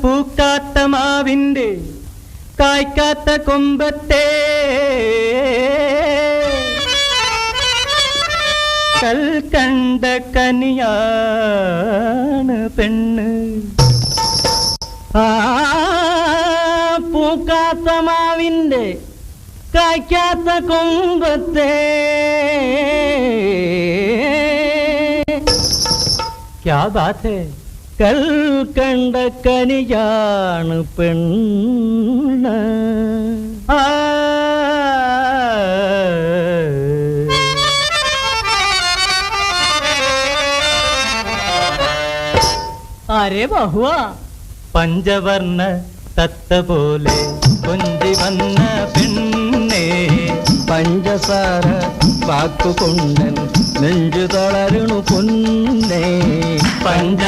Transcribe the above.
പൂക്കാത്ത മാവിൻ്റെ കായ്ക്കാത്ത കൊമ്പത്തെ കൽക്കണ്ട കനിയാണ് പെണ്ണ്. പൂക്കാത്ത മാവിൻ്റെ കായ്ക്കാത്ത കൊമ്പത്തെ ക്യാ ബാത് ഹൈ കൽക്കണ്ട കനിയാണ് പെണ്ണ്. അരെ ബഹുവ പഞ്ചവർണ്ണ തത്ത പോലെ കൊഞ്ചി വന്ന പെണ്ണേ, പഞ്ചസാര വാക്കുകൊണ്ടൻ നെഞ്ചു തളരണു പൊന്നേ. പഞ്ച